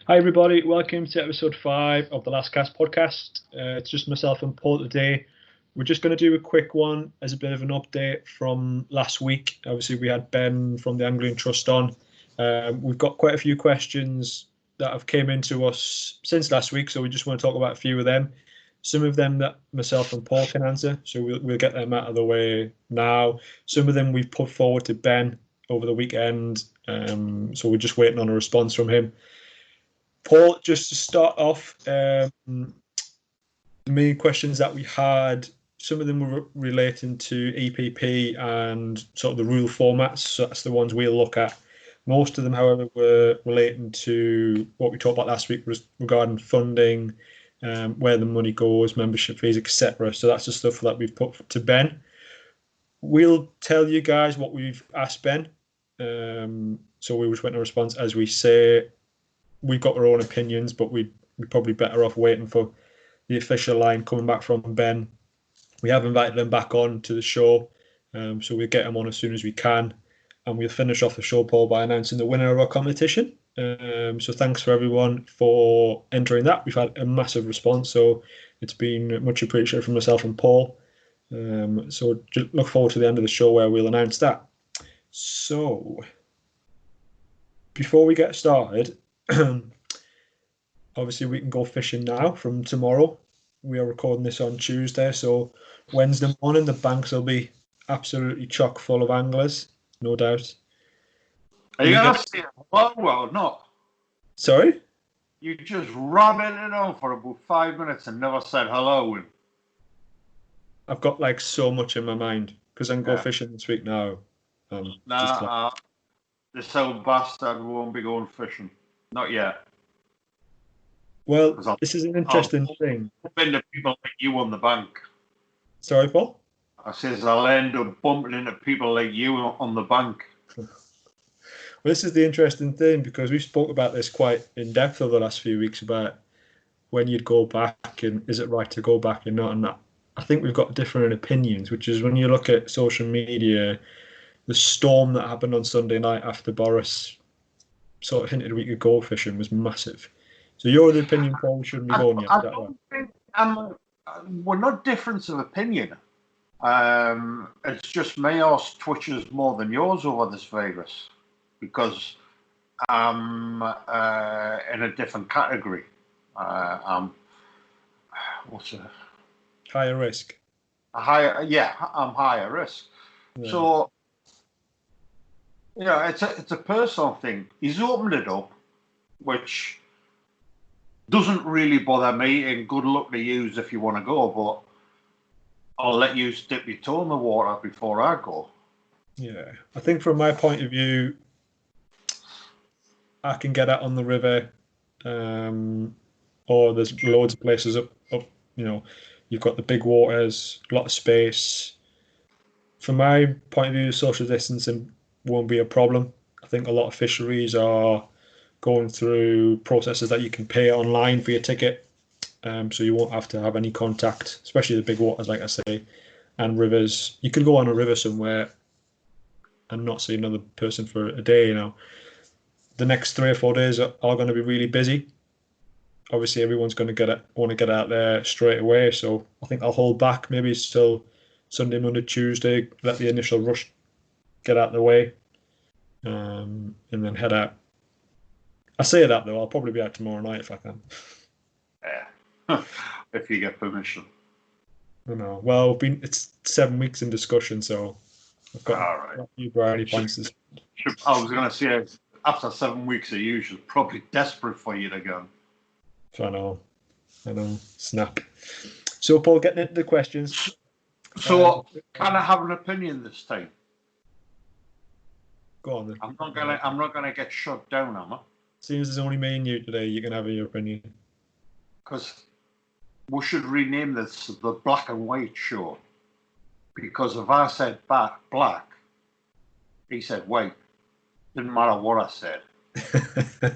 Hi everybody, welcome to episode 5 of the Last Cast podcast. It's just myself and Paul today. We're just going to do a quick one as a bit of an update from last week. Obviously we had Ben from the Anglian Trust on. We've got quite a few questions that have came into us since last week, so we just want to talk about a few of them. Some of them that myself and Paul can answer, so we'll get them out of the way now. Some of them we've put forward to Ben over the weekend, so we're just waiting on a response from him. Paul, just to start off, the main questions that we had, some of them were relating to EPP and sort of the rule formats, so that's the ones we'll look at. Most of them, however, were relating to what we talked about last week regarding funding, where the money goes, membership fees, etc. So that's the stuff that we've put to Ben. We'll tell you guys what we've asked Ben. So we just went a response as we say. We've got our own opinions, but we're probably better off waiting for the official line coming back from Ben. We have invited him back on to the show, so we'll get him on as soon as we can, and we'll finish off the show, Paul, by announcing the winner of our competition. So thanks for everyone for entering that. We've had a massive response, so it's been much appreciated from myself and Paul. So just look forward to the end of the show where we'll announce that. So before we get started, obviously we can go fishing now from tomorrow. We are recording this on Tuesday, so Wednesday morning the banks will be absolutely chock full of anglers, no doubt. Are you going to say hello or not? Sorry? You just rabbited it on for about 5 minutes and never said hello. I've got like so much in my mind because I can go fishing this week now. This old bastard won't be going fishing. Not yet. Well, this is an interesting thing. I've been to people like you on the bank. Sorry, Paul? I says I'll end up bumping into people like you on the bank. Well, this is the interesting thing because we spoke about this quite in depth over the last few weeks about when you'd go back and is it right to go back or not. And I think we've got different opinions, which is when you look at social media, the storm that happened on Sunday night after Boris sort of hinted we could go fishing was massive. So you're the opinion, Paul, we shouldn't be going yet. We're not difference of opinion. It's just my arse twitches more than yours over this virus because I'm in a different category. I'm higher risk. I'm higher risk. Yeah. So it's a personal thing. He's opened it up, which doesn't really bother me, and good luck to you if you want to go, but I'll let you dip your toe in the water before I go. Yeah, I think from my point of view, I can get out on the river, or there's loads of places up, you've got the big waters, a lot of space. From my point of view, social distancing won't be a problem. I think a lot of fisheries are going through processes that you can pay online for your ticket, so you won't have to have any contact, especially the big waters, like I say, and rivers. You could go on a river somewhere and not see another person for a day. The next 3 or 4 days are going to be really busy. Obviously, everyone's going to want to get out there straight away, so I think I'll hold back maybe till Sunday, Monday, Tuesday, let the initial rush get out of the way, and then head out. I say that though, I'll probably be out tomorrow night if I can. Yeah, if you get permission. I know. Well, it's 7 weeks in discussion, so I've got a few variety points. I was going to say, after 7 weeks of use, it's probably desperate for you to go. I know. Snap. So, Paul, getting into the questions. So, can I have an opinion this time? Go on then. I'm not gonna get shut down, am I? Seems there's only me and you today, you can have your opinion. Because we should rename this the Black and White Show. Because if I said black, he said white. Didn't matter what I said.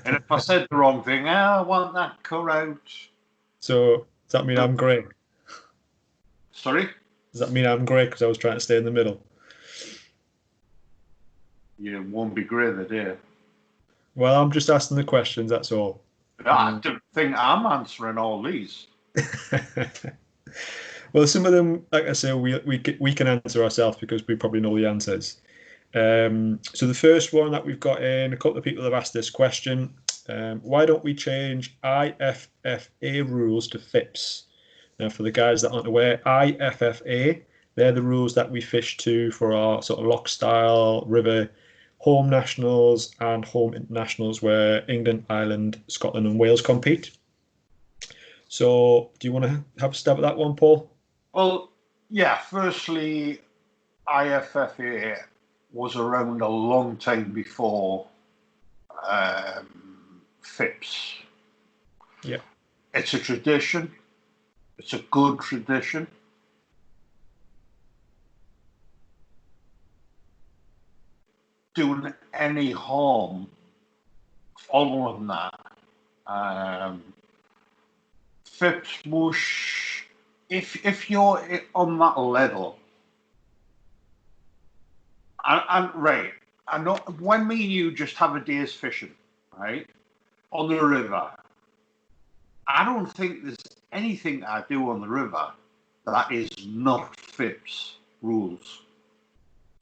And if I said the wrong thing, I want that cut out. So, does that mean I'm grey? Sorry? Does that mean I'm grey because I was trying to stay in the middle? You won't be grey the day. Well, I'm just asking the questions, that's all. I don't think I'm answering all these. Well, some of them, like I say, we can answer ourselves because we probably know the answers. So the first one that we've got in, a couple of people have asked this question. Why don't we change IFFA rules to FIPS? Now, for the guys that aren't aware, IFFA, they're the rules that we fish to for our sort of lock style river home nationals and home internationals where England, Ireland, Scotland and Wales compete. So do you want to have a stab at that one, Paul? Well, yeah, firstly, IFFA was around a long time before FIPS. Yeah. It's a tradition. It's a good tradition. Doing any harm following that. FIPS mush, if you're on that level, and right, I know when me and you just have a day's fishing, right, on the river, I don't think there's anything I do on the river that is not FIPS rules.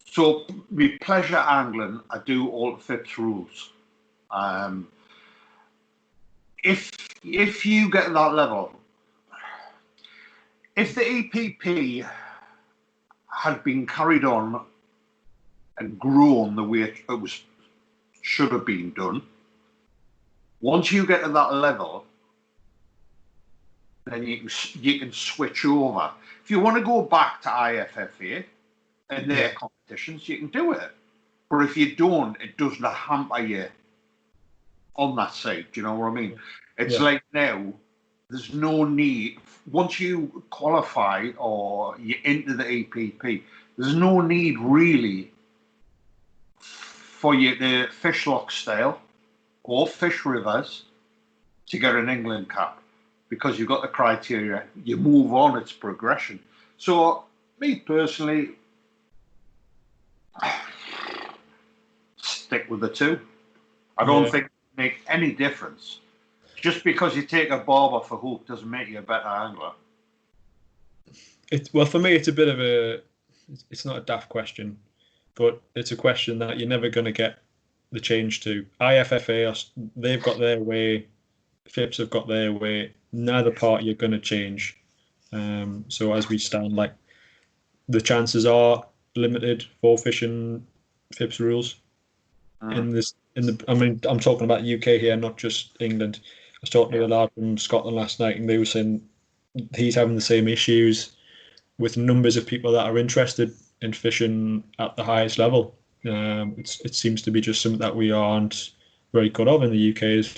So, with pleasure angling, I do all the FIPS rules. If you get that level, if the EPP had been carried on and grown the way it should have been done, once you get to that level, then you can switch over. If you want to go back to IFFA and their competitions, you can do it. But if you don't, it doesn't hamper you on that side. Do you know what I mean? It's like now, there's no need. Once you qualify or you're into the EPP, there's no need really for you to fish lock style or fish rivers to get an England cap, because you've got the criteria. You move on, it's progression. So, me personally, stick with the two. I don't think it make any difference. Just because you take a bob off a hook doesn't make you a better angler. Well, for me, it's a bit of a. It's not a daft question, but it's a question that you're never going to get the change to. IFFA, they've got their way. FIPS have got their way. Neither party are going to change. So as we stand, like the chances are limited for fishing FIPS rules in this. I mean, I'm talking about the UK here, not just England. I was talking to a lad from Scotland last night, and they were saying he's having the same issues with numbers of people that are interested in fishing at the highest level. It seems to be just something that we aren't very good of in the UK, is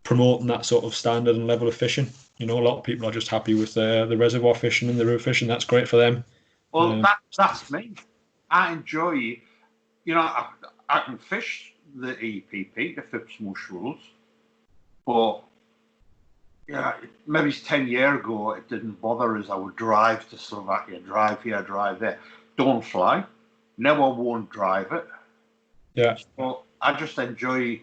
promoting that sort of standard and level of fishing. You know, a lot of people are just happy with the reservoir fishing and the river fishing. That's great for them. Well, that's me. I enjoy, you know, I can fish the EPP, the FIPS mush rules, but yeah, maybe 10 years ago it didn't bother us. I would drive to Slovakia, drive here, drive there. Don't fly. Now I won't drive it. Yeah. So I just enjoy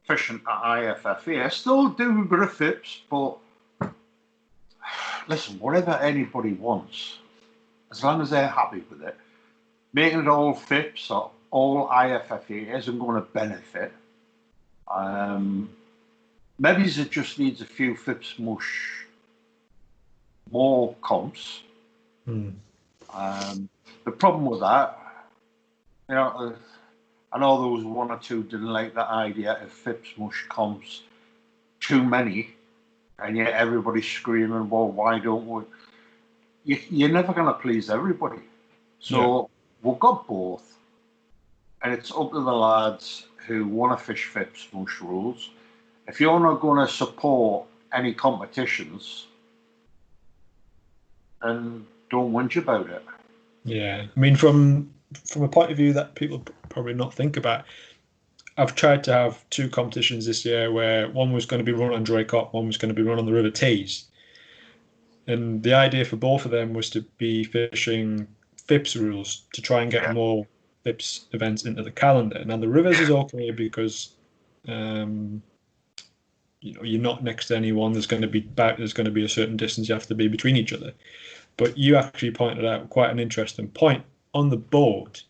fishing at IFFA. I still do a bit of FIPS, but listen, whatever anybody wants, as long as they're happy with it, making it all FIPS or all IFFA isn't going to benefit. Maybe it just needs a few FIPS mush, more comps. The problem with that, you know, I know there was one or two didn't like the idea of FIPS mush comps, too many, and yet everybody's screaming, well, why don't we? You're never going to please everybody. So we've got both, and it's up to the lads who want to fish FIPS mush rules. If you're not going to support any competitions, then don't whinge about it. Yeah, I mean, from a point of view that people probably not think about, I've tried to have two competitions this year where one was going to be run on Draycott, one was going to be run on the River Tees. And the idea for both of them was to be fishing FIPS rules to try and get more FIPS events into the calendar. Now, the Rivers is okay because you're not next to anyone. There's going to be a certain distance you have to be between each other. But you actually pointed out quite an interesting point. On the boat,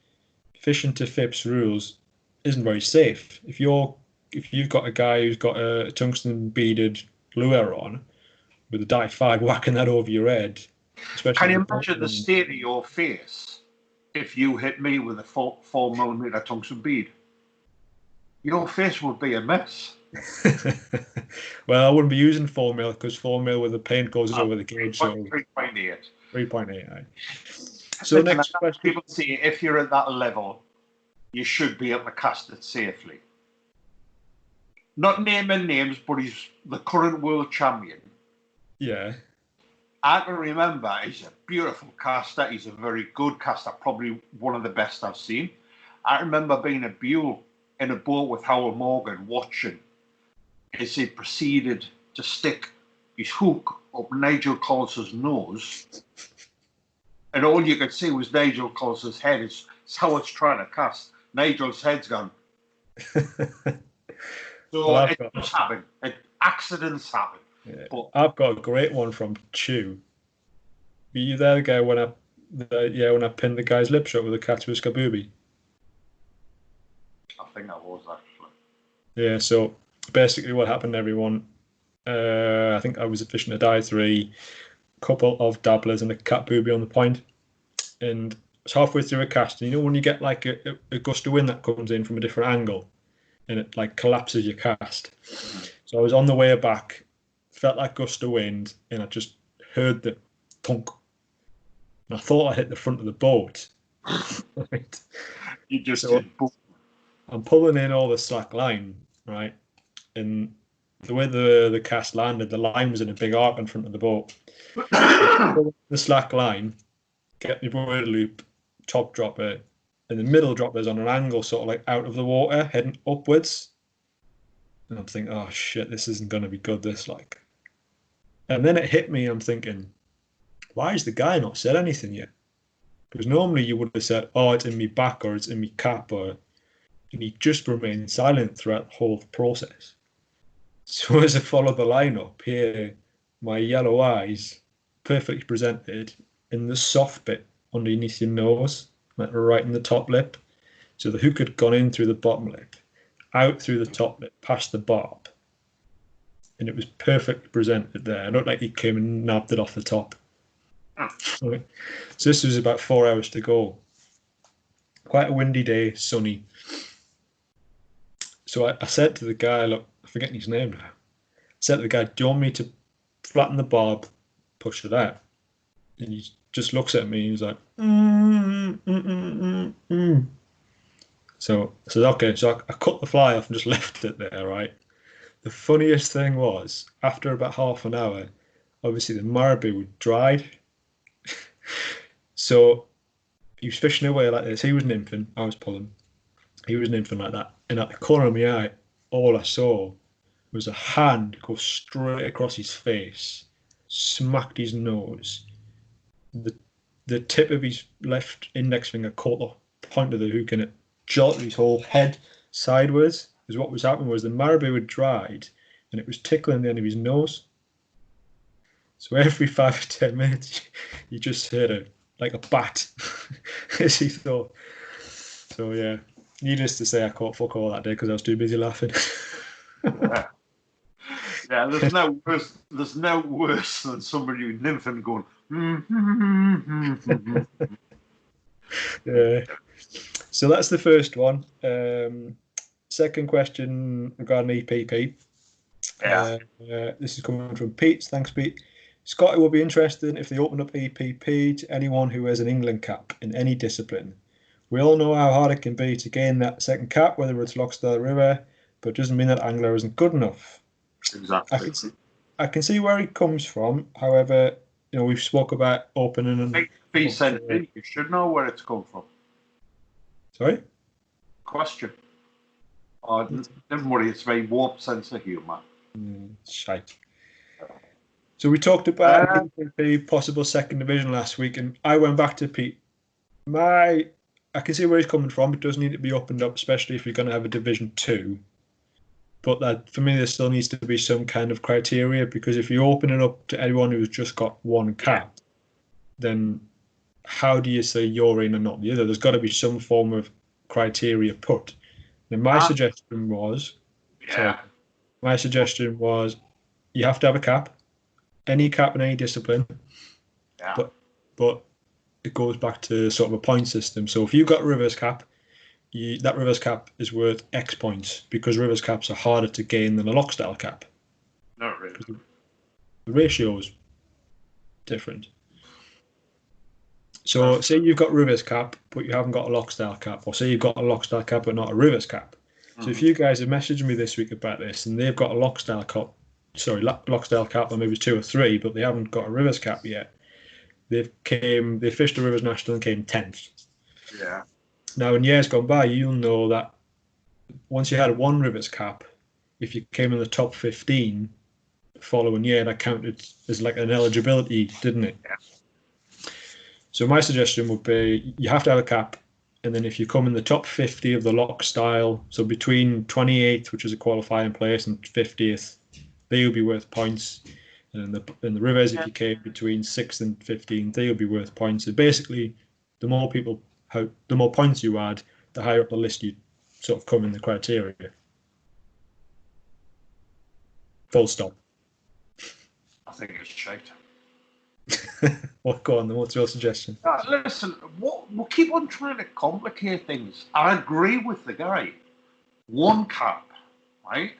fishing to FIPS rules isn't very safe. If you've got a guy who's got a tungsten beaded lure on with a dye 5 whacking that over your head, especially. Can you imagine the state of your face if you hit me with a 4mm tungsten bead? Your face would be a mess. Well, I wouldn't be using 4mm because 4mm with the paint goes over the gauge. So 3.8. 3.8. So next question. People say if you're at that level, you should be able to cast it safely. Not naming names, but he's the current world champion. Yeah. I can remember he's a beautiful caster. He's a very good caster, probably one of the best I've seen. I remember being at Buell in a boat with Howell Morgan watching as he proceeded to stick his hook up Nigel Collins's nose. And all you could see was Nigel Collins's head. It's how it's trying to cast. Nigel's head's gone. So it does happen. Accidents happen. Yeah. But I've got a great one from Chew. Were you there, guy, when I pinned the guy's lip shut with a cat's whisker booby? I think I was actually. Yeah. So basically, what happened, everyone? I think I was fishing a dye 3, couple of dabblers and a cat booby on the point, and it's halfway through a cast. And when you get like a gust of wind that comes in from a different angle, and it like collapses your cast. So I was on the way back, felt that gust of wind, and I just heard the thunk. And I thought I hit the front of the boat. Right? You just I'm pulling in all the slack line, right? And the way the cast landed, the line was in a big arc in front of the boat. The slack line, get my board loop, top dropper, and the middle dropper is on an angle, sort of like out of the water, heading upwards. And I'm thinking, oh shit, this isn't going to be good, this like. And then it hit me, I'm thinking, why has the guy not said anything yet? Because normally you would have said, oh, it's in me back or it's in me cap, and he just remained silent throughout the whole process. So as I followed the line up here, my yellow eyes perfectly presented in the soft bit underneath your nose, like right in the top lip. So the hook had gone in through the bottom lip, out through the top lip, past the barb. And it was perfectly presented there. I don't like he came and nabbed it off the top. So this was about 4 hours to go. Quite a windy day, sunny. So I said to the guy, look, I'm forgetting his name now. I said to the guy, do you want me to flatten the barb, push it out? And he just looks at me and he's like, So I said, okay. So I cut the fly off and just left it there, right? The funniest thing was, after about half an hour, obviously the marabou had dried. So he was fishing away like this. He was nymphing, I was pulling. He was nymphing like that. And at the corner of my eye, all I saw was a hand go straight across his face, smacked his nose. The tip of his left index finger caught the point of the hook and it jolted his whole head sideways. Because what was happening was the marabou had dried and it was tickling the end of his nose. So every 5 or 10 minutes, you just heard like a bat, as he thought. So yeah, needless to say, I caught fuck all that day because I was too busy laughing. Yeah, there's no worse than somebody who's nymphing going. Yeah. So that's the first one. Second question regarding EPP. Yeah. This is coming from Pete. Thanks, Pete. Scotty will be interested if they open up EPP to anyone who has an England cap in any discipline. We all know how hard it can be to gain that second cap, whether it's Lochstar River, but it doesn't mean that angler isn't good enough. Exactly. I can see where he comes from. However, we've spoke about opening and. Be sent in. You should know where it's come from. Sorry. Question. Oh, don't worry, it's a very warped sense of humour. Shite. So we talked about the possible second division last week, and I went back to Pete. I can see where he's coming from. It does need to be opened up, especially if you're going to have a Division 2. but that for me there still needs to be some kind of criteria, because if you open it up to anyone who's just got one cap, then how do you say you're in and not the other? There's got to be some form of criteria put. And my suggestion was, you have to have a cap, any cap in any discipline. Yeah. But it goes back to sort of a point system. So if you've got a Rivers cap, that Rivers cap is worth X points, because Rivers caps are harder to gain than a Lockstyle cap. Not really. The ratio is different. So say you've got Rivers cap, but you haven't got a Lockstyle cap, or say you've got a Lockstyle cap but not a Rivers cap. So if you guys have messaged me this week about this and they've got a Lockstyle cap, or maybe it's 2 or 3, but they haven't got a Rivers cap yet, they fished the Rivers National and came 10th. Yeah. Now, in years gone by, you'll know that once you had one Rivers cap, if you came in the top 15 the following year, that counted as like an eligibility, didn't it? Yeah. So my suggestion would be you have to have a cap, and then if you come in the top 50 of the Lockstyle, so between 28th, which is a qualifying place, and 50th, they will be worth points. And in the Rivers, if you came between 6th and 15th, they will be worth points. So basically, the more points you add, the higher up the list you sort of come in the criteria. Full stop. I think it's shite. Well, go on then. What's your suggestion? Listen, we'll keep on trying to complicate things. I agree with the guy. One cap, right?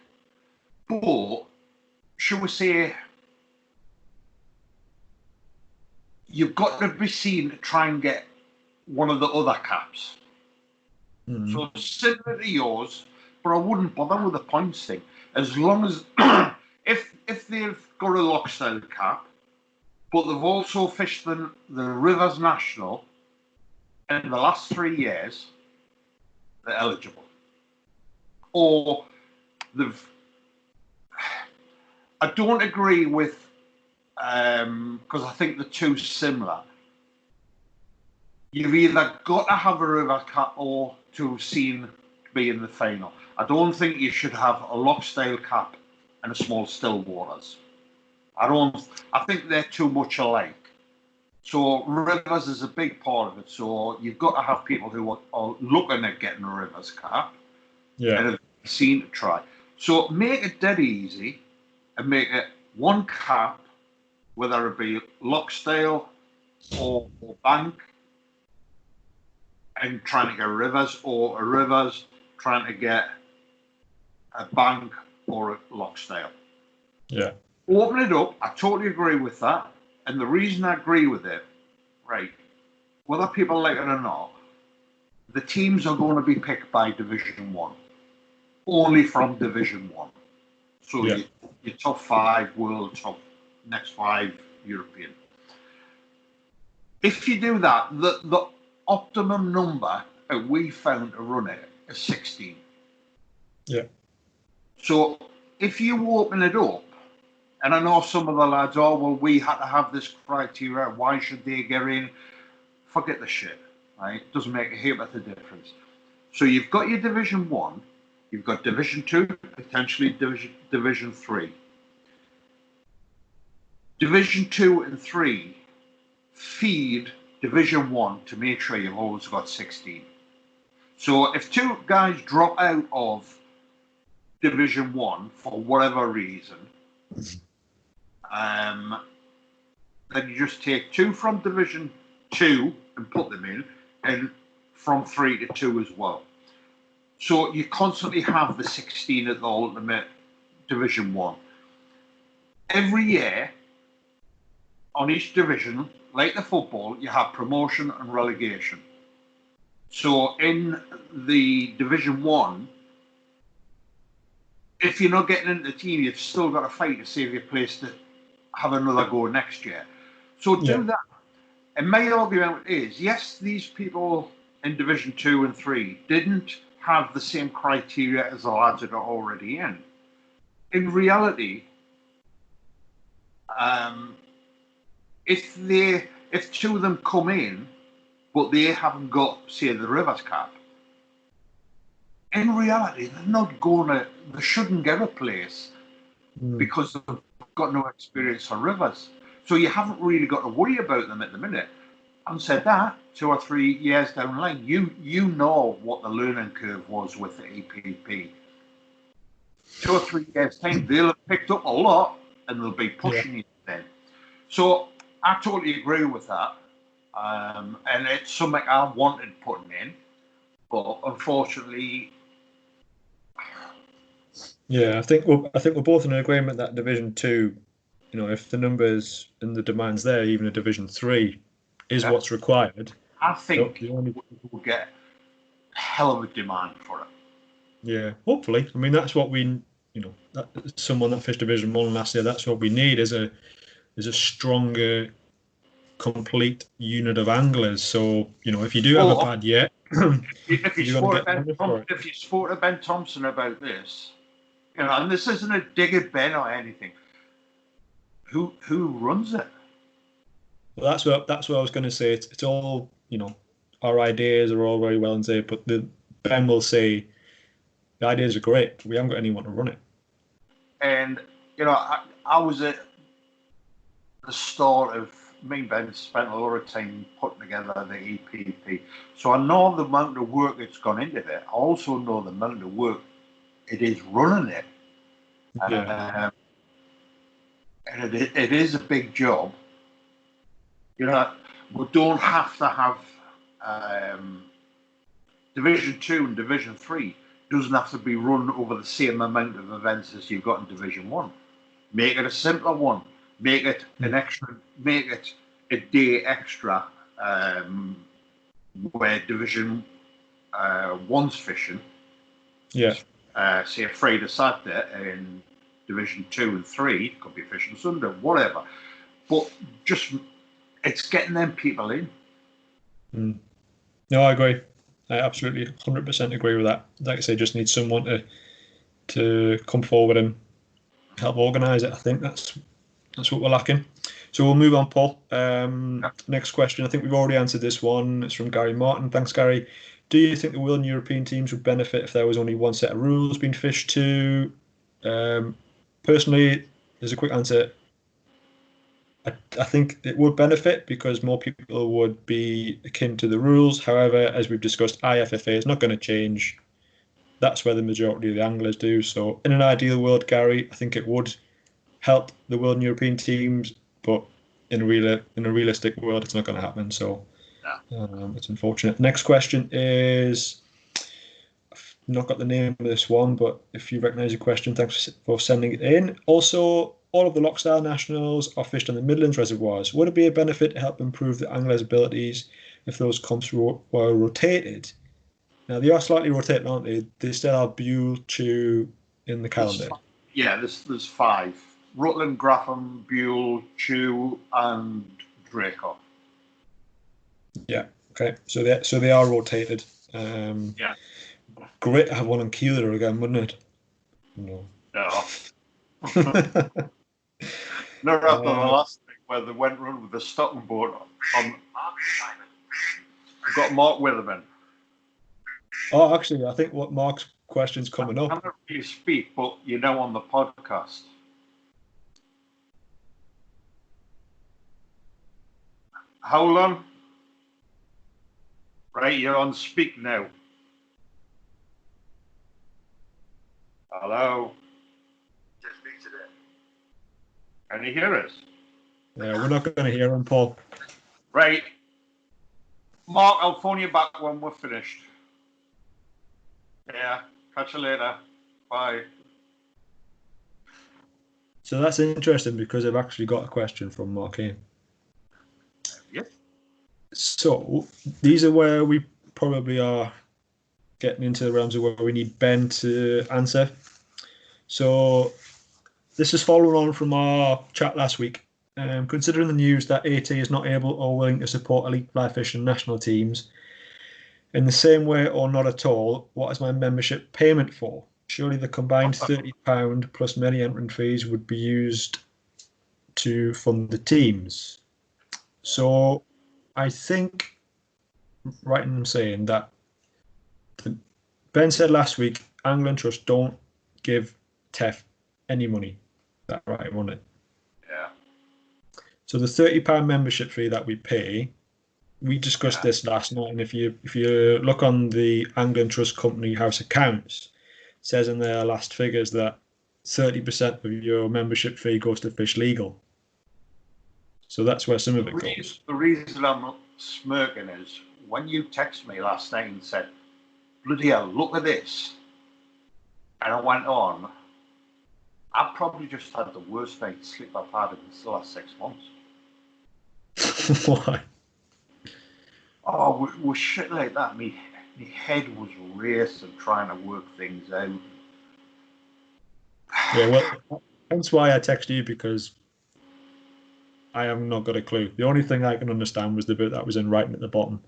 But, shall we say, you've got to be seen to try and get one of the other caps. Mm-hmm. So similar to yours, but I wouldn't bother with the points thing. As long as, if they've got a Lockstyle cap, but they've also fished the Rivers National in the last 3 years, they're eligible. Or I don't agree with, because I think the two similar. You've either got to have a River cap or to have seen to be in the final. I don't think you should have a Lockstyle cap and a small Stillwaters. I think they're too much alike. So Rivers is a big part of it. So you've got to have people who are looking at getting a Rivers cap and have seen to try. So make it dead easy and make it one cap, whether it be Lockstyle or Bank, and trying to get Rivers, or a Rivers trying to get a Bank or a Lockstyle. Yeah. Open it up. I totally agree with that. And the reason I agree with it, right, whether people like it or not, the teams are going to be picked by Division 1. Only from Division 1. So your top 5 world, next 5 European. If you do that, the optimum number that we found to run it is 16. Yeah. So if you open it up, and I know some of the lads, we had to have this criteria, why should they get in? Forget the shit, right? It doesn't make a heap of the difference. So you've got your Division 1, you've got Division 2, potentially Division 3. Division 2 and 3 feed Division 1 to make sure you've always got 16. So if 2 guys drop out of Division 1 for whatever reason, then you just take 2 from Division 2 and put them in, and from 3 to 2 as well. So you constantly have the 16 at the ultimate Division 1. Every year, on each division, like the football, you have promotion and relegation. So in the Division 1, if you're not getting into the team, you've still got to fight to save your place to have another go next year. So do that. And my argument is, yes, these people in Division 2 and 3 didn't have the same criteria as the lads that are already in. In reality, if 2 of them come in, but they haven't got, say, the Rivers cap, in reality, they're not going to they shouldn't get a place because they've got no experience on rivers. So you haven't really got to worry about them at the minute. And said that 2 or 3 years down the line, you know what the learning curve was with the EPP. 2 or 3 years time, they'll have picked up a lot and they'll be pushing you then. So I totally agree with that. And it's something I wanted putting in, but unfortunately, I think we're both in agreement that Division 2, if the numbers and the demands there, even a Division 3 is what's required. I think we'll get a hell of a demand for it. Yeah, hopefully. I mean, that's what we, someone that fished Division 1 last year, that's what we need is a stronger, complete unit of anglers. So, if you do have a bad year, if you spoke to Ben Thompson about this, and this isn't a dig at Ben or anything, who runs it? Well, that's what I was going to say. It's all, our ideas are all very well and say, but Ben will say the ideas are great, but we haven't got anyone to run it. And I was at the start of, me and Ben spent a lot of time putting together the EPP, so I know the amount of work that's gone into it. I also know the amount of work it is running it. And it is a big job. We don't have to have Division 2 and Division 3 doesn't have to be run over the same amount of events as you've got in Division 1. Make it a simpler one. Make it make it a day extra where Division 1's fishing. Yeah. Say a Friday, Saturday, and Division 2 and 3 could be fishing Sunday, whatever. But just it's getting them people in. No, I agree. I absolutely 100% agree with that. Like I say, just need someone to come forward and help organise it. I think that's what we're lacking. So we'll move on, Paul. Next question. I think we've already answered this one. It's from Gary Martin. Thanks, Gary. Do you think the World and European teams would benefit if there was only one set of rules being fished to? Personally, there's a quick answer. I think it would benefit because more people would be akin to the rules. However, as we've discussed, IFFA is not going to change. That's where the majority of the anglers do. So in an ideal world, Gary, I think it would help the World and European teams, but in a realistic world, it's not going to happen. So it's unfortunate. Next question is, I've not got the name of this one, but if you recognise your question, thanks for sending it in. Also, all of the Lochstyle Nationals are fished on the Midlands reservoirs. Would it be a benefit to help improve the anglers' abilities if those comps were rotated? Now, they are slightly rotated, aren't they? They still have Buell, Chew in the calendar. There's 5. Rutland, Grapham, Buell, Chew, and Draco. Yeah. Okay. So they are rotated. Great to have one on Keeler again, wouldn't it? No. Not after the last thing where they went run with the stocking board on. I've got Mark Witherman. Oh, actually, I think what Mark's question's coming up. I can't really speak, but on the podcast. Hold on. Right, you're on speak now. Hello. Just speak today. Can you hear us? Yeah, we're not going to hear him, Paul. Right. Mark, I'll phone you back when we're finished. Yeah, catch you later. Bye. So that's interesting because I've actually got a question from Mark here. Yep. So these are where we probably are getting into the realms of where we need Ben to answer. So this is following on from our chat last week. Considering the news that AT is not able or willing to support elite fly fishing national teams in the same way or not at all, what is my membership payment for? Surely the combined £30 plus many entrant fees would be used to fund the teams. So I think, right in saying that Ben said last week, Angling Trust don't give TEF any money that right run it. Yeah. So the £30 membership fee that we pay, we discussed this last night, and if you look on the Angling Trust Company House accounts, it says in their last figures that 30% of your membership fee goes to Fish Legal. So that's where some of it goes. The reason I'm not smirking is when you texted me last night and said, bloody hell, look at this. And I went on, I've probably just had the worst night's sleep I've had in the last 6 months. Why? Oh, with shit like that, my head was racing trying to work things out. Yeah, well, that's why I texted you, because I have not got a clue. The only thing I can understand was the bit that was in writing at the bottom.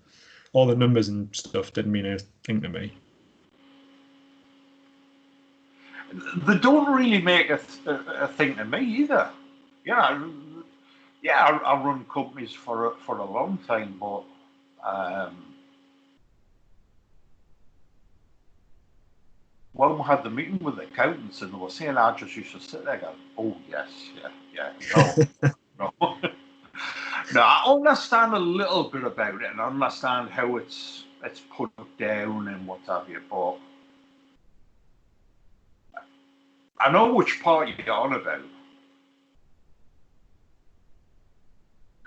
All the numbers and stuff didn't mean anything to me. They don't really make a thing to me either. Yeah, I run companies for a long time, but when we had the meeting with the accountants and they were saying, I just used to sit there going, oh yes, yeah, no. No, I understand a little bit about it and I understand how it's put down and what have you, but I know which part you're on about.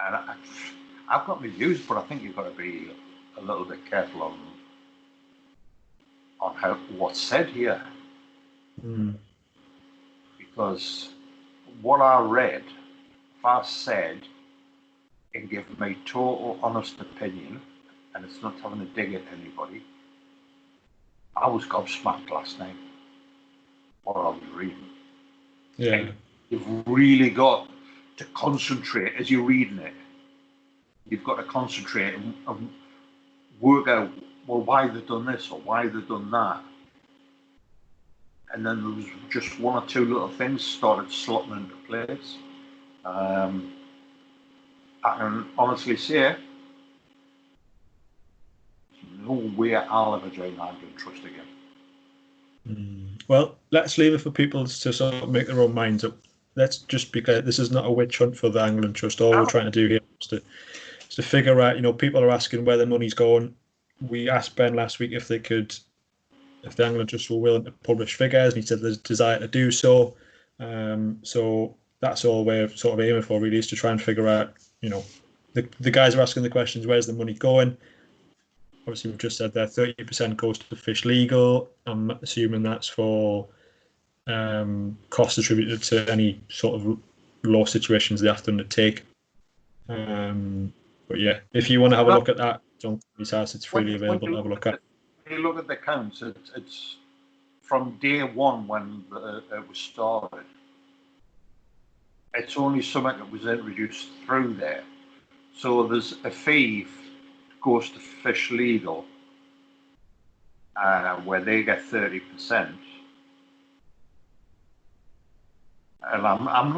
And I've got my views, but I think you've got to be a little bit careful on how what's said here. Because what I read, if I said and give my total honest opinion, and it's not having a dig at anybody, I was gobsmacked last night what I was reading. Yeah. And you've really got to concentrate as you're reading it. You've got to concentrate and work out, well, why they've done this or why they've done that. And then there was just one or two little things started slotting into place. I can honestly say, no way I'll ever join Angling Trust again. Well, let's leave it for people to sort of make their own minds up. Let's just be clear, this is not a witch hunt for the Angling Trust. All we're trying to do here is to figure out, people are asking where the money's going. We asked Ben last week if the Angling Trust were willing to publish figures, and he said there's a desire to do so. So that's all we're sort of aiming for, really, is to try and figure out, the guys are asking the questions, where's the money going? Obviously, we've just said there 30% goes to Fish Legal. I'm assuming that's for costs attributed to any sort of law situations they have to undertake. But yeah, if you want to have a look at that, John Kirby's house, it's freely available to have a look at. When you look at the accounts, it's from day one when it was started. It's only something that was introduced through there. So there's a fee goes to Fish Legal, where they get 30%. And I'm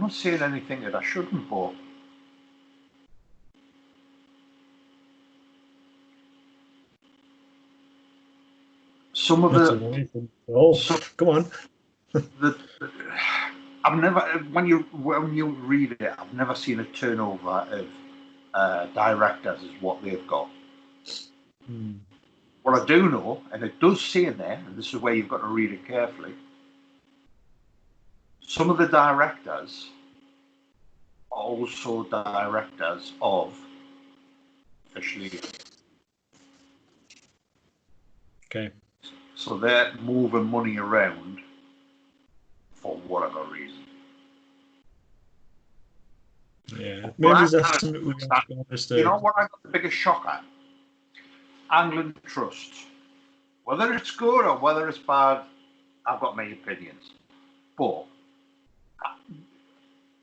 not saying anything that I shouldn't, but some of come on. I've never, when you read it, I've never seen a turnover of directors is what they've got. What I do know, and it does say in there, and this is where you've got to read it carefully, some of the directors are also directors of Fish Legal. Okay. So they're moving money around for whatever reason. Yeah, maybe that's something we have to understand. You know what I got the biggest shock at? Angling Trust. Whether it's good or whether it's bad, I've got my opinions. But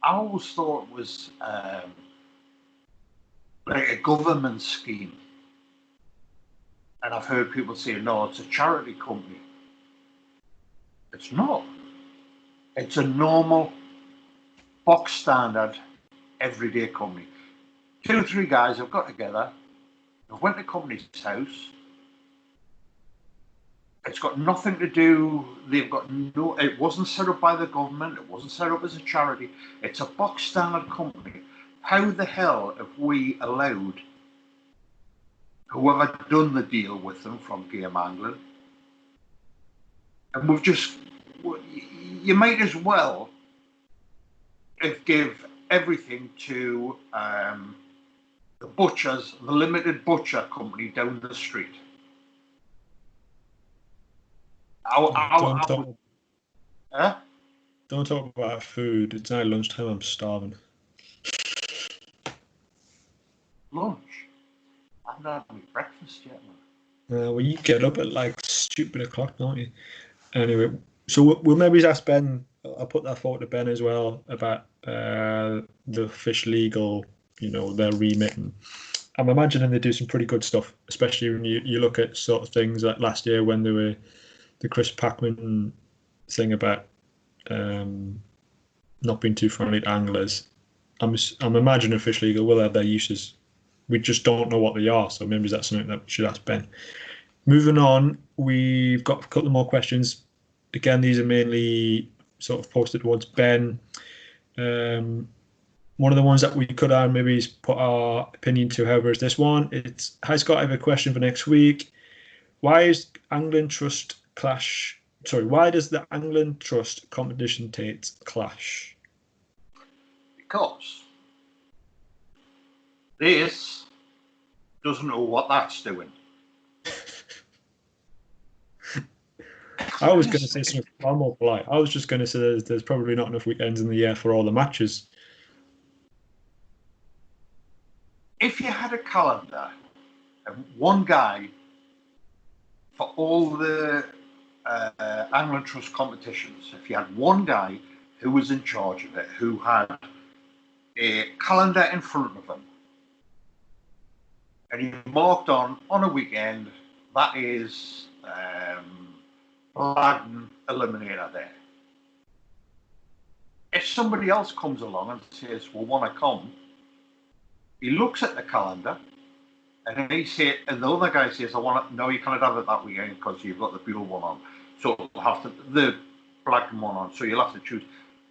I always thought it was like a government scheme. And I've heard people say, no, it's a charity company. It's not. It's a normal, box standard, everyday company. 2 or 3 guys have got together, they went to company's house, It's got nothing to do. They've got no. It wasn't set up by the government. It wasn't set up as a charity. It's a box standard company. How the hell have we allowed whoever done the deal with them from Game Angling? And we've just. You might as well give everything to the butchers, the limited butcher company down the street. Don't talk about food. It's now lunchtime. I'm starving. Lunch? I've not had any breakfast yet, man. Well, you get up at like stupid o'clock, don't you? Anyway, so we'll maybe ask Ben. I'll put that forward to Ben as well about the fish legal, their remit. And I'm imagining they do some pretty good stuff, especially when you look at sort of things like last year when there were the Chris Packman thing about not being too friendly to anglers. I'm imagining fish legal will have their uses. We just don't know what they are, so maybe that's something that we should ask Ben. Moving on, we've got a couple more questions. Again, these are mainly sort of posted towards Ben. One of the ones that we could maybe is put our opinion to, however, is this one. It's, hi Scott, I have a question for next week. Why does the Angling Trust competition dates clash? Because this doesn't know what that's doing. I was going to say something far more polite. I was just going to say there's probably not enough weekends in the year for all the matches. If you had a calendar and one guy for all the Angling Trust competitions, if you had one guy who was in charge of it, who had a calendar in front of him, and he marked on a weekend, that is Blackburn Eliminator there. If somebody else comes along and says, well, want to come, he looks at the calendar and and the other guy says, no, you cannot have it that weekend because you've got the Beetle one on. So you'll have the Blackburn one on, so you'll have to choose.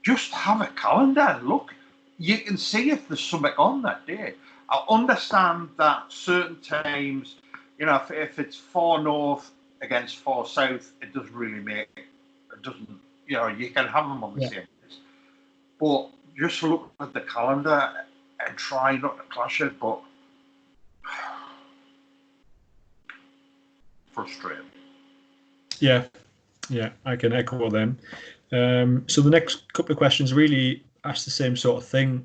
Just have a calendar. Look, you can see if there's something on that day. I understand that certain times, if it's far north against far south, it doesn't really you can have them on the same days. But just look at the calendar and try not to clash it, but frustrating. Yeah, I can echo them. So the next couple of questions really ask the same sort of thing,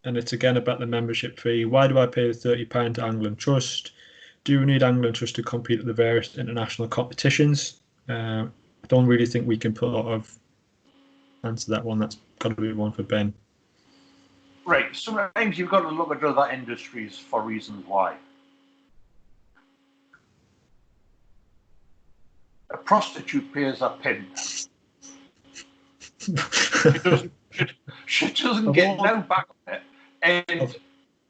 and it's again about the membership fee. Why do I pay the £30 to Angling Trust? Do we need Angling Trust to compete at the various international competitions? I don't really think we can answer that one. That's got to be one for Ben. Right. Sometimes you've got to look at other industries for reasons why. A prostitute pays a pin. She doesn't get no back on it. And of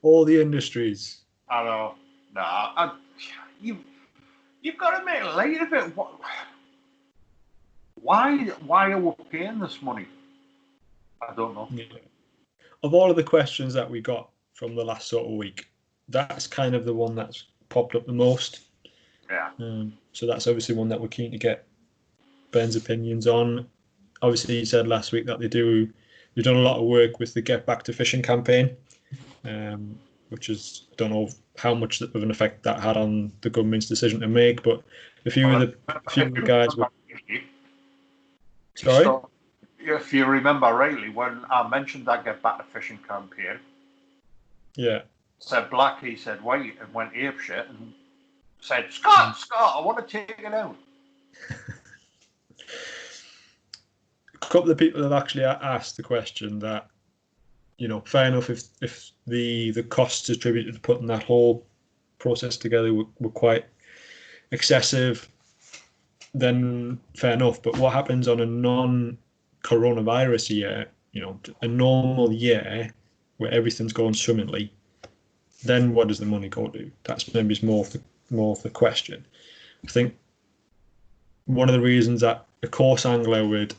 all the industries. I know. Nah. You've got to make light of it. Why are we paying this money? I don't know. Yeah. Of all of the questions that we got from the last sort of week, that's kind of the one that's popped up the most. Yeah. So that's obviously one that we're keen to get Ben's opinions on. Obviously, he said last week that they've done a lot of work with the Get Back to Fishing campaign, which is, I don't know how much of an effect that had on the government's decision to make, but a few of the guys were... Sorry? So, if you remember rightly, when I mentioned that Get Back to Fishing campaign, said Black, he said white, and went apeshit and said, Scott, I want to take it out. A couple of people have actually asked the question that, fair enough if the costs attributed to putting that whole process together were quite excessive, then fair enough. But what happens on a non-coronavirus year, a normal year where everything's going swimmingly, then what does the money go to? That's maybe more of the question. I think one of the reasons that a course angler would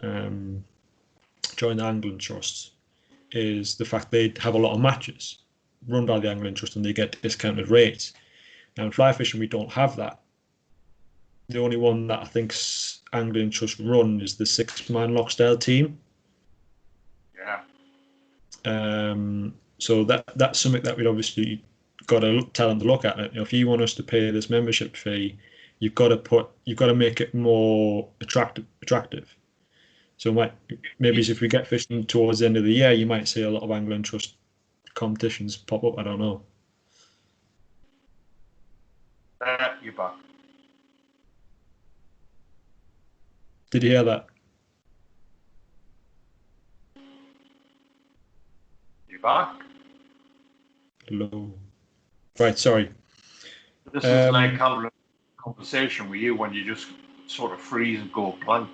join the Angling Trust is the fact they have a lot of matches run by the Angling Trust and they get discounted rates. Now in fly fishing we don't have that. The only one that I think Angling Trust run is the 6-man Lochstyle team. Yeah. So that's something that we'd obviously got to tell them to look at it. If you want us to pay this membership fee, you've got to make it more attractive. So maybe if we get fishing towards the end of the year, you might see a lot of Angling Trust competitions pop up. I don't know. You're back. Did you hear that? You're back. Hello. Right, sorry. This is like having a conversation with you when you just sort of freeze and go blank.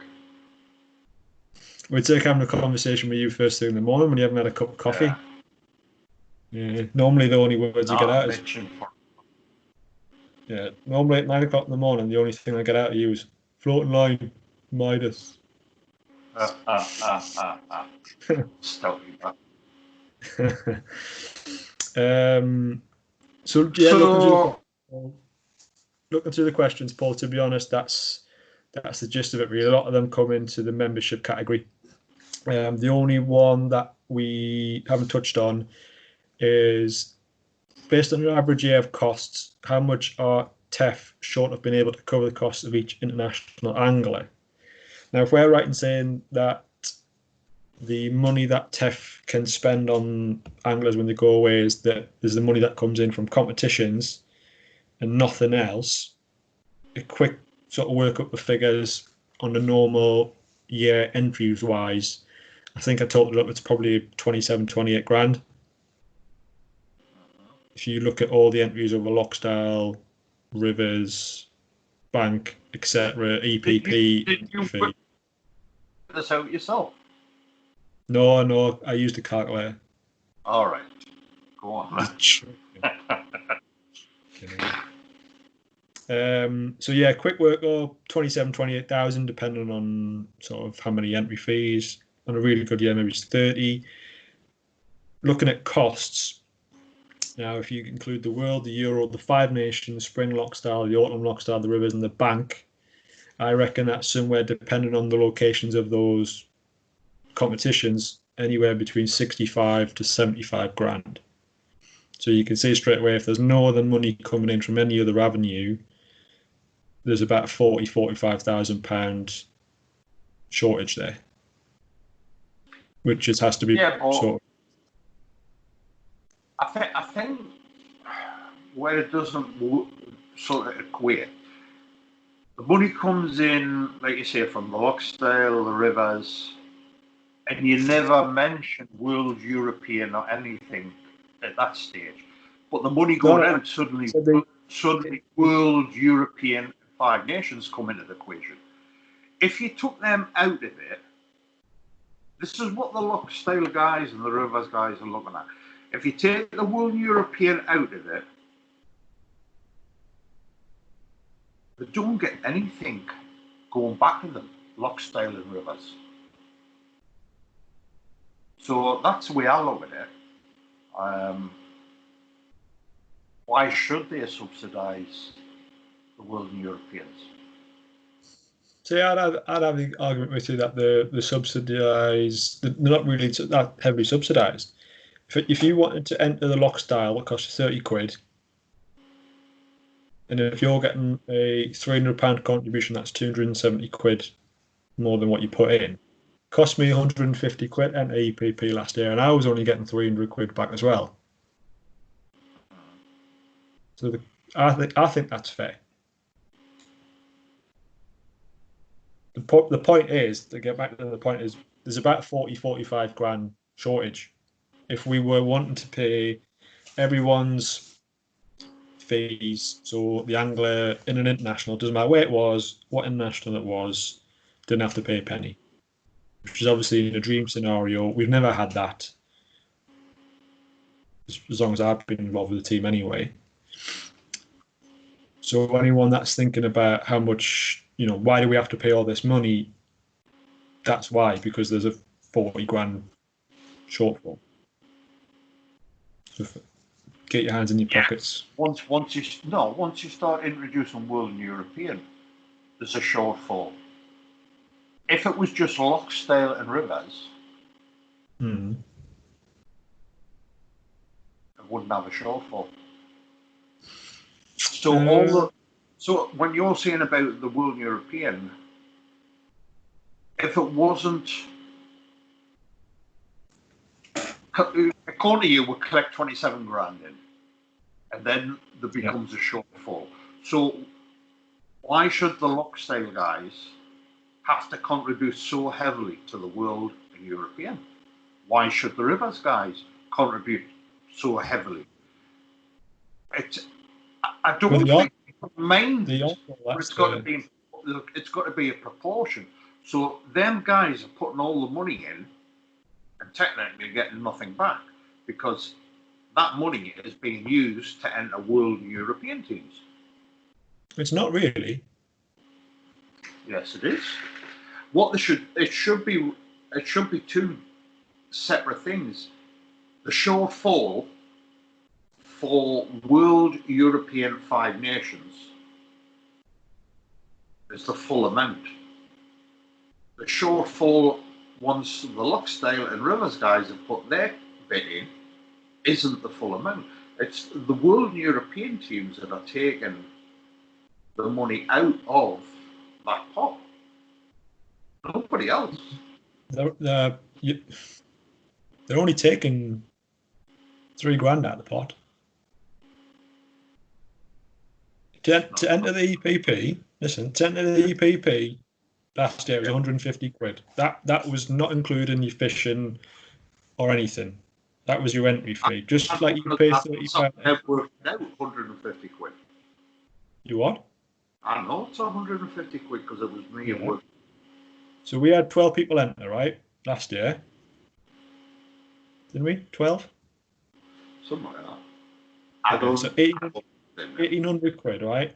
It's like having a conversation with you first thing in the morning when you haven't had a cup of coffee. Yeah. Normally the only words you get out is... Yeah, normally at 9 o'clock in the morning, the only thing I get out of you is floating line, Midas. Stop you back. Looking through the questions, Paul, to be honest, that's the gist of it really. A lot of them come into the membership category. The only one that we haven't touched on is, based on your average year of costs, how much are TEF short of being able to cover the costs of each international angler? Now, if we're right in saying that the money that TEF can spend on anglers when they go away is that there's the money that comes in from competitions and nothing else, a quick sort of work up the figures on the normal year entries wise, I think I totaled up, it's probably 27, 28 grand. If you look at all the entries over Lochstyle, Rivers, Bank, etc., EPP. Did you work this out yourself? No, I used a calculator. All right, go on. So yeah, quick work up, 27, 28,000, depending on sort of how many entry fees. On a really good year, maybe it's 30. Looking at costs, now if you include the World, the Euro, the Five Nations, Spring Lochstyle, the Autumn Lochstyle, the Rivers and the Bank, I reckon that's somewhere, depending on the locations of those competitions, anywhere between 65 to 75 grand. So you can see straight away, if there's no other money coming in from any other avenue, there's about £45,000 shortage there, which just has to be sort of... I think where it doesn't sort of equate, the money comes in, like you say, from the Lochstyle, the Rivers, and you never mention World, European or anything at that stage. But the money going out, suddenly World, European, Five Nations come into the equation. If you took them out of it, this is what the Lochstyle guys and the Rivers guys are looking at. If you take the World European out of it, they don't get anything going back to them, Lochstyle and Rivers. So that's the way I look at it. Why should they subsidise the World and Europeans? So yeah, I'd have the argument with you that the subsidised, they're not really that heavily subsidised. If you wanted to enter the Lochstyle, it costs you 30 quid. And if you're getting a £300 contribution, that's 270 quid more than what you put in. Cost me 150 quid enter EPP last year, and I was only getting 300 quid back as well. So I think that's fair. The point is, to get back to the point is, there's about 45 grand shortage. If we were wanting to pay everyone's fees, so the angler in an international, doesn't matter where it was, what international it was, didn't have to pay a penny. Which is obviously in a dream scenario. We've never had that, as long as I've been involved with the team anyway. So anyone that's thinking about how much why do we have to pay all this money? That's why, because there's a 40 grand shortfall. So get your hands in your pockets. Once you start introducing World and European, there's a shortfall. If it was just Loxdale and Rivers, it wouldn't have a shortfall. So when you're saying about the World and European, if it wasn't, according to you, we'll collect 27 grand in, and then there becomes a shortfall. So why should the Loxdale guys have to contribute so heavily to the World and European? Why should the Rivers guys contribute so heavily? I don't think mind. It's got to be a proportion. So them guys are putting all the money in and technically getting nothing back, because that money is being used to enter World and European teams. It's not really. Yes, it is. It should be two separate things. The shortfall for World European Five Nations is the full amount. The shortfall, once the Loxdale and Rivers guys have put their bit in, isn't the full amount. It's the World and European teams that are taking the money out of that pot. Nobody else. They're only taking $3 grand out of the pot. To enter the EPP, last year it was 150 quid. That was not including your fishing or anything. That was your entry fee. Just like you pay 35. I've worked out 150 quid. You what? I know it's 150 quid because it was me at work. So we had 12 people enter, right? Last year. Didn't we? 12? Something like that. I don't. So 1,800 quid, right?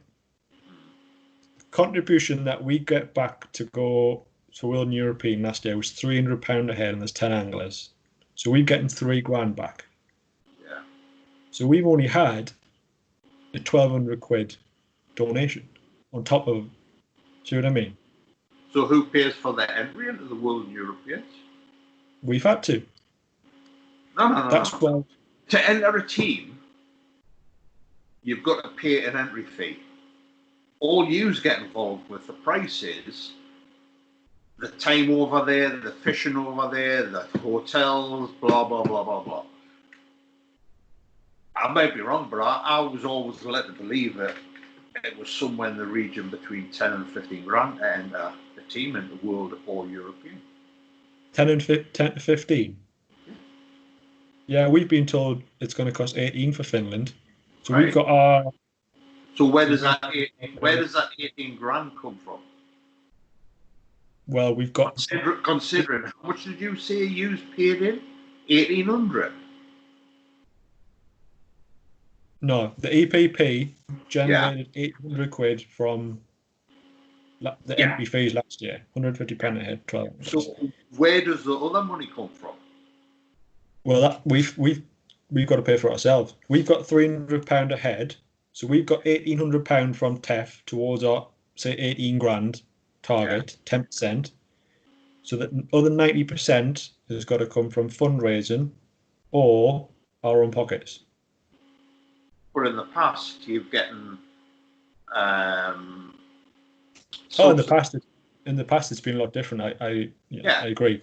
Contribution that we get back to go to World and European last year was £300 a head, and there's 10 anglers. So we're getting $3 grand back. Yeah. So we've only had a 1,200 quid donation on top of. See what I mean? So who pays for the entry into the World and Europeans? We've had to. No. That's well. To enter a team, you've got to pay an entry fee. All yous get involved with the price is the time over there, the fishing over there, the hotels, blah, blah, blah, blah, blah. I might be wrong, but I was always led to believe that it was somewhere in the region between 10 and 15 grand to enter a team in the World or European. 10 to 15? Yeah, we've been told it's going to cost 18 for Finland. So right. We've got our... So where does that 18 grand come from? Well, we've got... Considering, how much did you say you paid in? 1,800? No, the EPP generated 800 quid from the entry fees last year. £150 a head, 12. So where does the other money come from? Well, we've got to pay for it ourselves. We've got £300 a head, so we've got £1,800 from TEF towards our, say, 18 grand target, 10%. So that other 90% has got to come from fundraising or our own pockets. But in the past, you've gotten. In the past, it's been a lot different. I agree.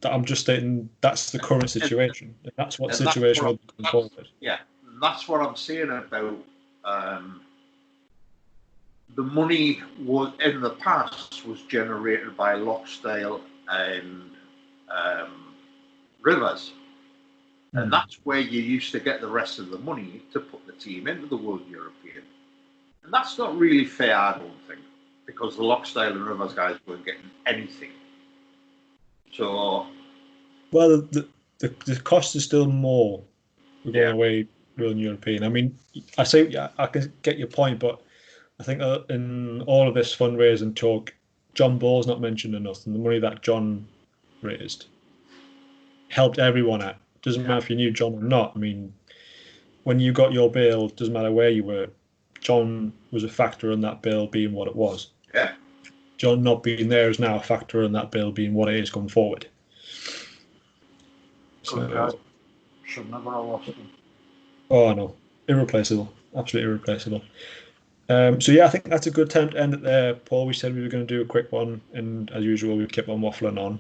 I'm just stating that's the current situation. That's what situation will be going forward. Yeah, that's what I'm saying about the money was in the past was generated by Loxdale and Rivers, and that's where you used to get the rest of the money to put the team into the World European, and that's not really fair, I don't think, because the Loxdale and Rivers guys weren't getting anything. So, well, the cost is still more. We're going away World European. I mean, I can get your point, but I think in all of this fundraising talk, John Ball's not mentioned enough, and the money that John raised helped everyone out. Doesn't matter if you knew John or not. I mean, when you got your bill, doesn't matter where you were, John was a factor in that bill being what it was. Yeah. John not being there is now a factor in that bill being what it is going forward. Good guy. Should never have lost him. Oh no, irreplaceable, absolutely irreplaceable. So yeah, I think that's a good time to end it there, Paul. We said we were going to do a quick one, and as usual, we kept on waffling on.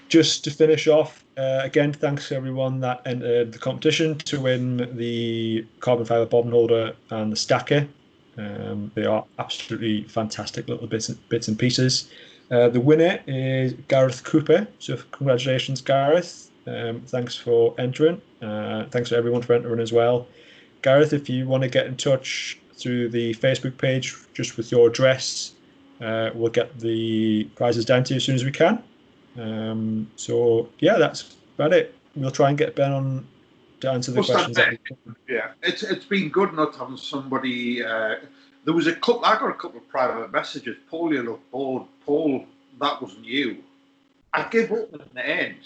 Just to finish off, again, thanks to everyone that entered the competition to win the carbon fibre bobbin holder and the stacker. They are absolutely fantastic little bits and pieces. The winner is Gareth Cooper. So congratulations, Gareth. Thanks for entering. Thanks to everyone for entering as well. Gareth, if you want to get in touch through the Facebook page, just with your address, we'll get the prizes down to you as soon as we can. So yeah, that's about it. We'll try and get Ben on to answer the questions. Yeah, it's been good not having somebody. There was I got a couple of private messages. Paul, you look bored. Paul, that wasn't you. I gave up in the end.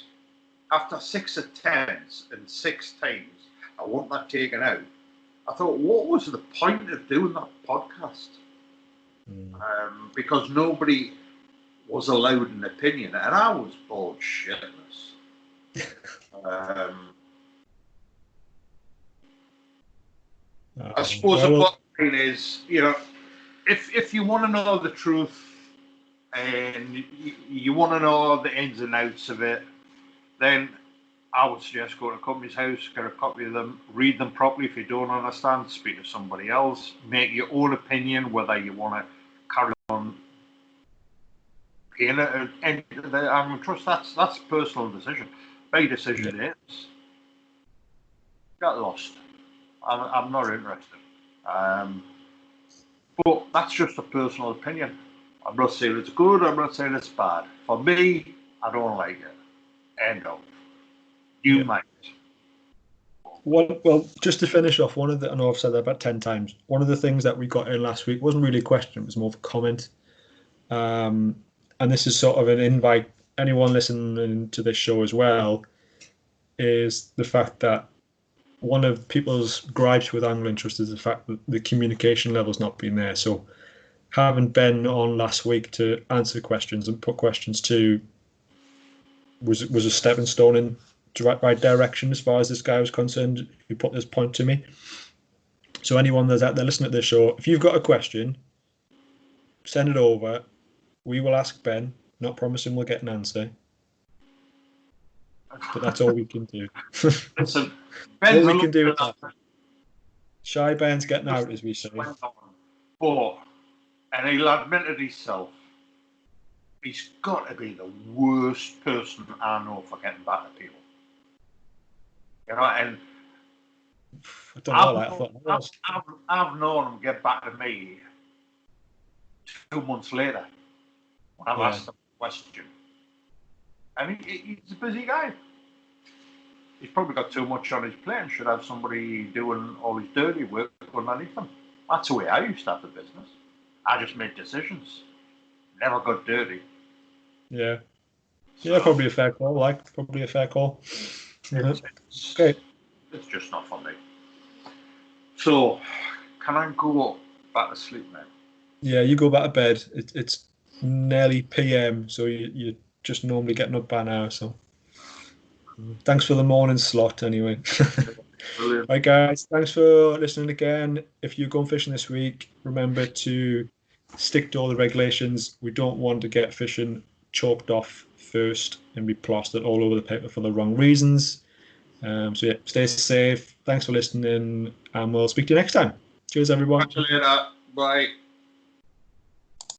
After 6 attempts and 6 times, I want that taken out. I thought, what was the point of doing that podcast? Because nobody was allowed an opinion, and I was bored shitless. I suppose the bottom line is, if you want to know the truth and you want to know the ins and outs of it, then I would suggest go to a company's house, get a copy of them, read them properly. If you don't understand, speak to somebody else, make your own opinion whether you want to carry on paying it. And I trust that's a personal decision. My decision is get lost. I'm not interested. But that's just a personal opinion. I'm not saying it's good, I'm not saying it's bad. For me, I don't like it. End of. You might. Well, just to finish off, I know I've said that about 10 times. One of the things that we got in last week wasn't really a question, it was more of a comment. And this is sort of an invite, anyone listening to this show as well, is the fact that one of people's gripes with Angling Trust is the fact that the communication level's not been there. So having Ben on last week to answer questions and put questions to was a stepping stone in the right direction as far as this guy was concerned, who put this point to me. So anyone that's out there listening to this show, if you've got a question, send it over. We will ask Ben, not promising we'll get an answer. But that's all we can do. Listen, all we can do is that. Shy Ben's getting out, as we say. But, and he'll admit it himself, he's got to be the worst person I know for getting back to people. And I don't know. I've known him get back to me 2 months later when I've asked him a question. And he's a busy guy. He's probably got too much on his plate and should have somebody doing all his dirty work underneath him. That's the way I used to have the business. I just made decisions. Never got dirty. Yeah. Yeah, probably a fair call. Probably a fair call. Okay. It's just not for me. So, can I go back to sleep now? Yeah, you go back to bed. It's nearly PM, so you're just normally getting up by now. So, thanks for the morning slot anyway. Brilliant. Right, guys, thanks for listening again. If you're going fishing this week, remember to stick to all the regulations. We don't want to get fishing chalked off first and be plastered all over the paper for the wrong reasons. So yeah, stay safe. Thanks for listening, and we'll speak to you next time. Cheers, everyone. Catch you later. Bye.